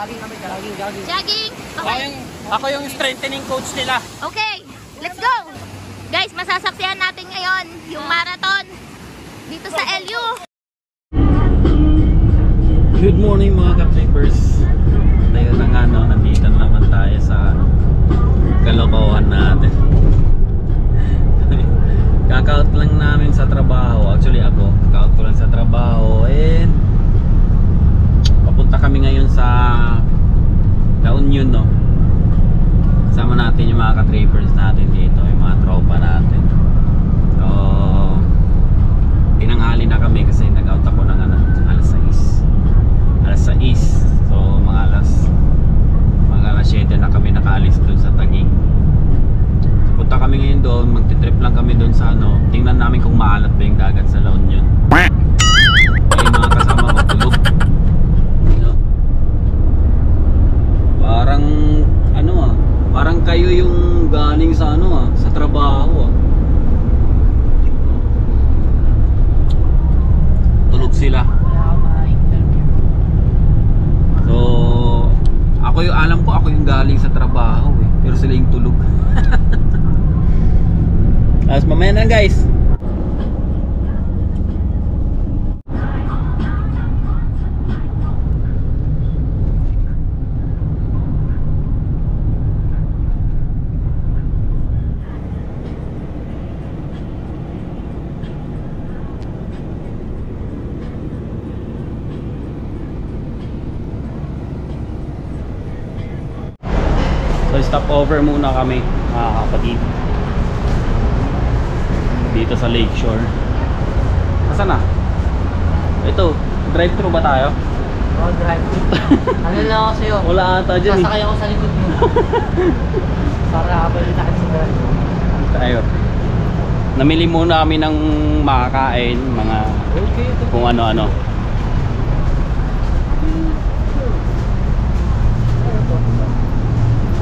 Jogging kami, jogging. Jogging? Okay. Ako yung strengthening coach nila. Okay, let's go! Guys, masasaksihan natin ngayon yung marathon dito sa LU. Good morning mga ka-trippers. Tayo na nga no, nandito na naman tayo sa kalokohan natin. Kaka-out lang namin sa trabaho. Actually ako, kaka-out ko lang sa trabaho. And papunta kami ngayon sa La Union, no. Kasama natin yung mga ka-trippers natin dito, yung mga tropa natin. So tinanghali na kami kasi nag-out ako ng alas 6. So mga alas 7 na kami nakaalis dun sa Taguig. So punta kami ngayon doon, magti-trip lang kami doon sa tingnan namin kung maalat ba yung dagat sa La Union. Yung mga kasama ko tulog. Parang parang kayo yung galing sa sa trabaho Tulog sila. So alam ko ako yung galing sa trabaho pero sila yung tulog. Tapos mamaya na guys. So stop over muna kami mga kapatid dito sa Lakeshore. Nasaan na? Ito, drive-thru ba tayo? Oo, drive-thru. Ano lang ako sa'yo? Wala ata dyan sasakay ako sa likod mo. Para habang itakit sa drive-thru. Tayo. Namili muna kami ng makakain, mga kung ano-ano.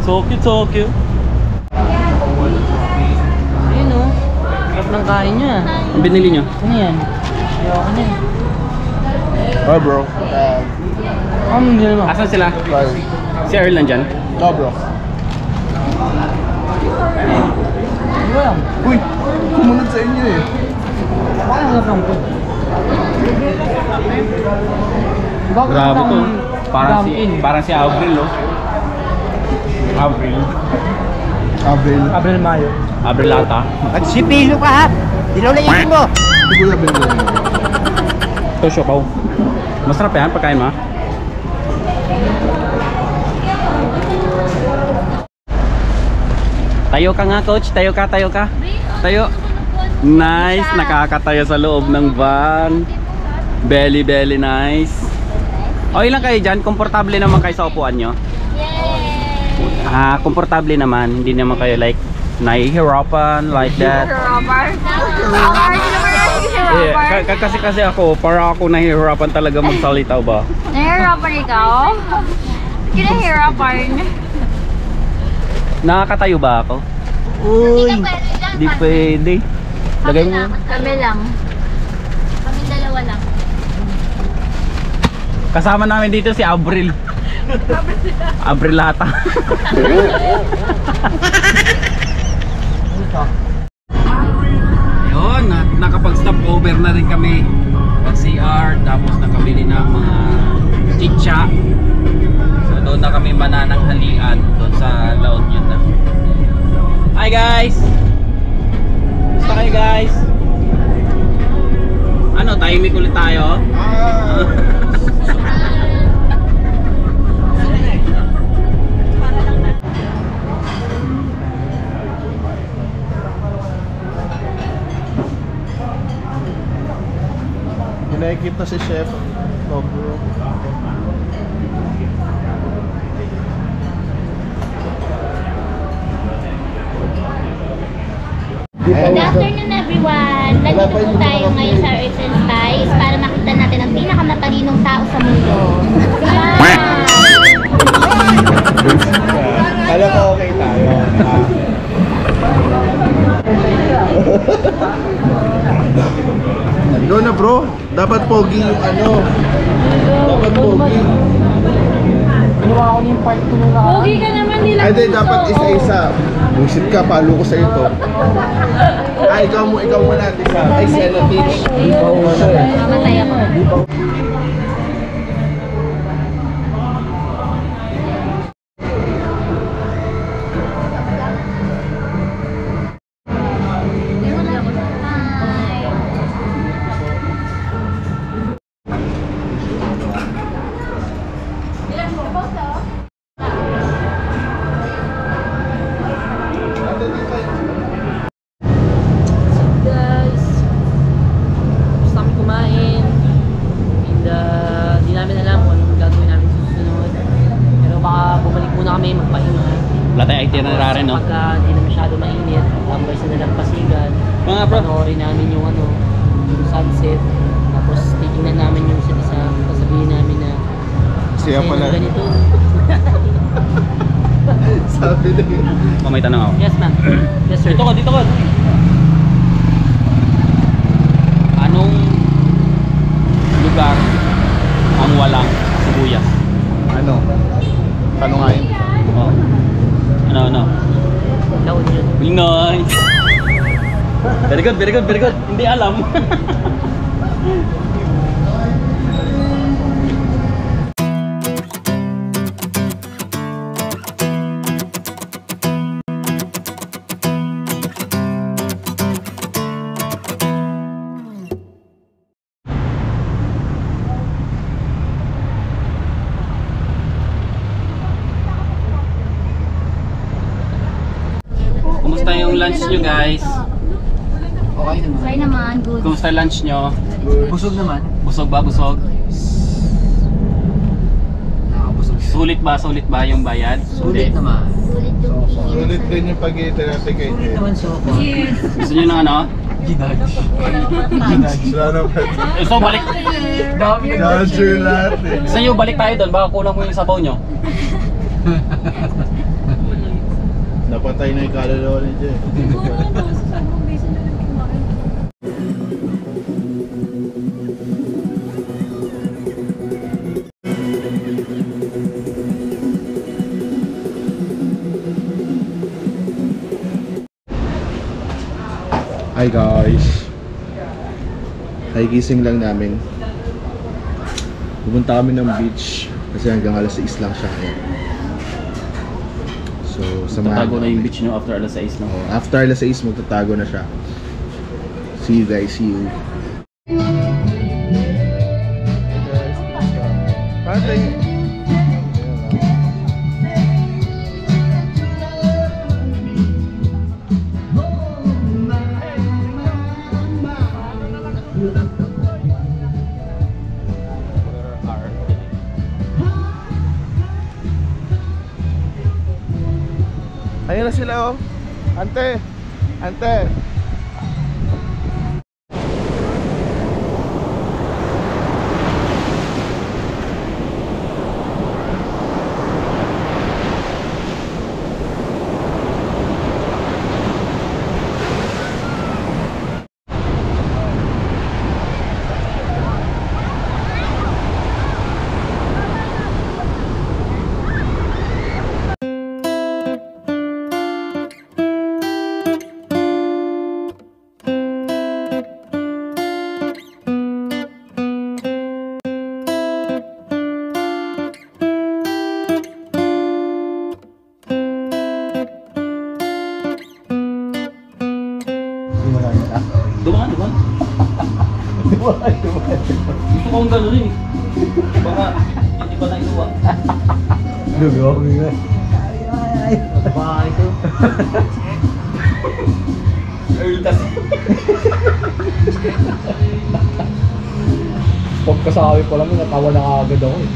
So cute. Ayun o. Sarap ng kain niya. Ang binili nyo? Ano yan? Ayoko na yan. Oh bro. Ano nila mo? Asan sila? Sorry. Si Earl nandyan? No bro. Ano ba lang? Uy! Kumunod sa inyo eh. Parang lang po. Grabe to. Parang si Avril Abril Mayo. Avril ata. At si Pilo ka ha! Dilaw na itin mo! Si Kuya Benjamin. Ito siopaw. Masarap yan pagkain mo. Tayo ka nga coach, tayo ka. Tayo. Nice, nakakatayo sa loob ng van. Belly nice. Okay lang kayo dyan, komportable naman kayo sa upuan nyo. Komportable naman, hindi naman kayo like nahihirapan like that. Yeah, kasi ako, para ako nahihirapan talaga magsalita ba? Nahihirapan ikaw? Kinahihirapan. Nakakatayo ba ako? Uy, hindi pwede. Lagay mo. Kami lang. Kami dalawa lang. Kasama namin dito si Avril. Avril ata. Ayun, nakapag-stop over na rin kami. Pag-CR, tapos nakabili na mga chicha. So doon na kami manananghalian doon sa La Union na. Hi guys! Gusto kayo guys? Ano, tahimik ulit tayo? Ginaikip na si Chef. No bro. Good afternoon everyone! Nandito po tayo ngayon sa Earth and Skies para makita natin ang pinakamatalinong tao sa mundo. Kala ko okay tayo. Go na bro. Dapat pogi yung ano. Dapat pogi. ako yung part 2 na. Pogi ka naman nila. Ay, di, dapat isa-isa. Buisit ka, palo ko sa'yo to. Ay, ikaw muna, isa. Ay, si ano, Teach. Mamatay ako. Guys, gusto kami kumain. And di namin alam kung anong gagawin namin sa susunod. Pero baka bumalik muna kami magpahinga. Wala tayong itinerary, no? Pagka hindi na masyado mainit, tambay sa Dalampasigan. Mga bro. Panoorin namin yung yung sunset. Tapos titingnan namin yung isa't isa. Sasabihin namin na Siya "Ang saya pala." ng ganito. Sabi na yun. Oh, may tanong ako. Yes ma'am. Yes sir. Dito ka. Anong lugar ang walang sibuyas? Ano? Tanungain. Oh. Ano? Laon yun. Nice! Very good. Hindi alam. Kumusta yung lunch nyo, guys? Okay naman, good. Kumusta yung lunch nyo? Busog naman. Busog ba? Busog? Sulit ba yung bayad? Sulit naman. Sulit yung Sulit din yung pag-iita natin kay Sulit Jen. naman so far. Gusto nyo ng ano? Sila naman. So balik. Dodger natin. Gusto nyo balik tayo doon? Baka kulang mo yung sabaw nyo. Napatay na yung kaluluwa ni Jen. Hi guys. Hi, gising lang namin. Pupunta kami ng beach kasi hanggang alas 6 lang siya. So, samahan Tatago na yung namin. beach nyo after alas 6 no? After alas 6, magtatago na siya. See you guys, see you. Ayun na sila oh. Ante. Dumaan. Gusto kong gano'n eh. Baka hindi pa nailuwa. Bahay ko. Ertas. Pagkasabi ko lang, natawa na agad ako eh.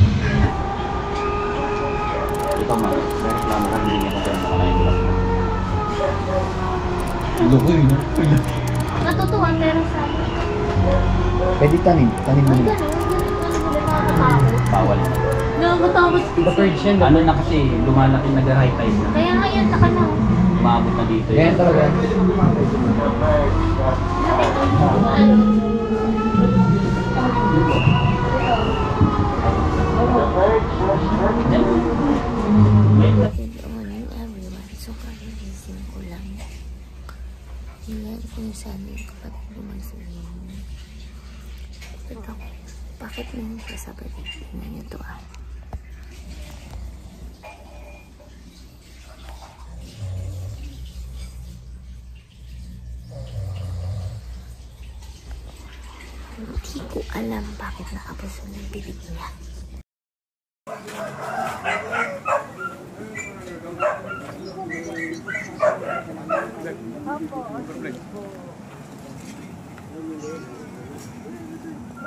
Ito ma, reklamo ka hindi niya kasi makalain. Loko yun. Natutuhan meron sa akin. Pwede tanim mo Ang na. ganun, nakakatakot. Bawal. Nakakatakot. Purge yan. Ano na kasi, lumalaki nag-high tide na. Kaya nga yan, taka na. Maabot na dito Ganyan talaga. kung saan yung kapatid ko magsabihin. Ito, bakit mo sasabi? Tingnan niyo to ah. Hindi ko alam bakit nakapuso ng bibig niya.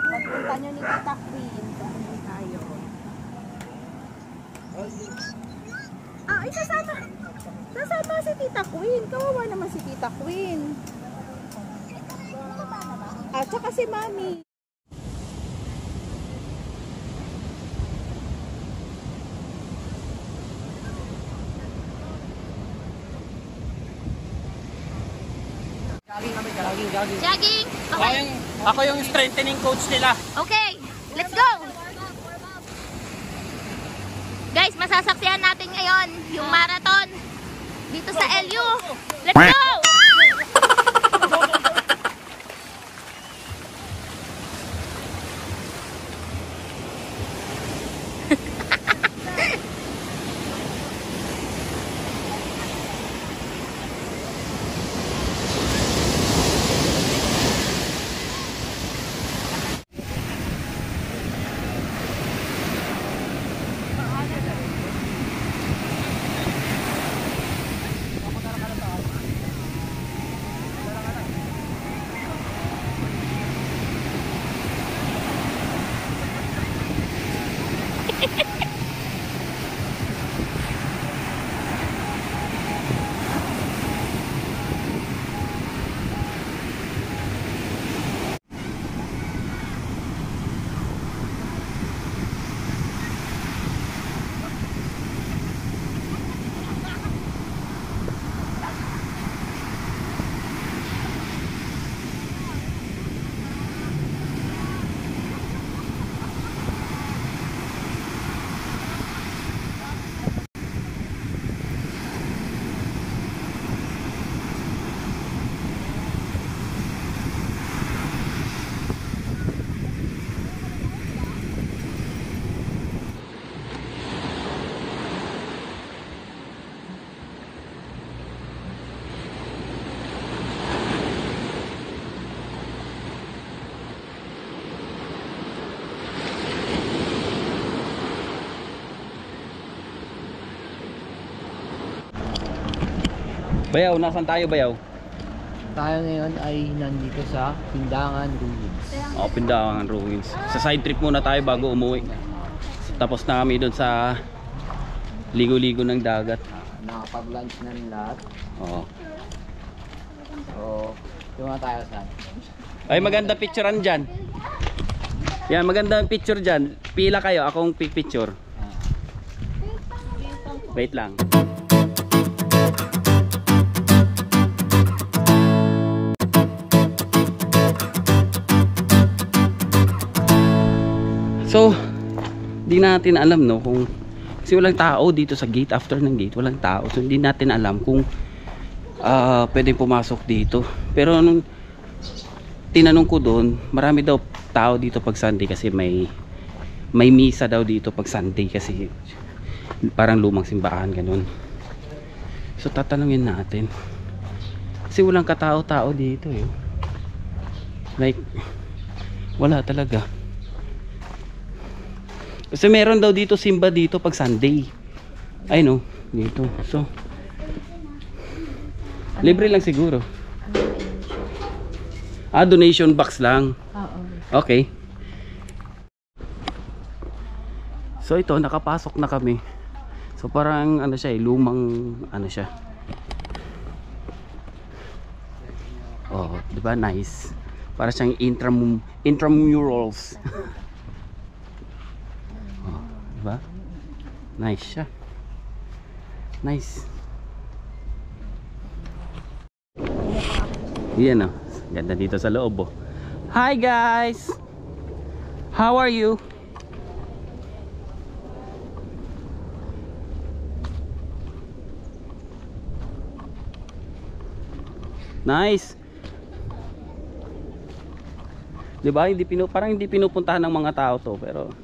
Pagpunta nyo ni Tita Queen, kami tayo. Ay, sasama si Tita Queen. Kawawa naman si Tita Queen. At saka si Mami. Jogging! Okay. Ako yung strengthening coach nila. Okay, let's go! Guys, masasaksihan natin ngayon yung marathon dito sa LU. Let's go! Bayaw, nasan tayo Bayaw? Tayo ngayon ay nandito sa Pindangan Ruins. Pindangan Ruins. Sa side trip muna tayo bago umuwi. Tapos na kami doon sa ligo-ligo ng dagat. Nakapag-lunch na ng lahat. Oo. So, doon tayo saan? Ay, maganda picturean dyan. Yan, maganda picture dyan. Pila kayo, akong picture. Wait lang. So, di natin alam no kung kasi walang tao dito sa gate, after ng gate walang tao, so hindi natin alam kung pwede pumasok dito. Pero nung tinanong ko doon, marami daw tao dito pag Sunday kasi may misa daw dito pag Sunday kasi parang lumang simbahan ganun. So tatanungin natin kasi walang katao-tao dito eh. Like wala talaga. Kasi meron daw dito simba dito pag Sunday. Ay no, dito. So libre lang siguro. Donation box lang. Okay. So ito, nakapasok na kami. So parang ano siya, lumang ano siya. Oh, 'di ba? Nice. Para siyang intramurals. Diba? Nice siya. Nice. Yan o. Ganda dito sa loob oh. Hi guys! How are you? Nice. 'Di ba? Parang hindi pinupuntahan ng mga tao to, pero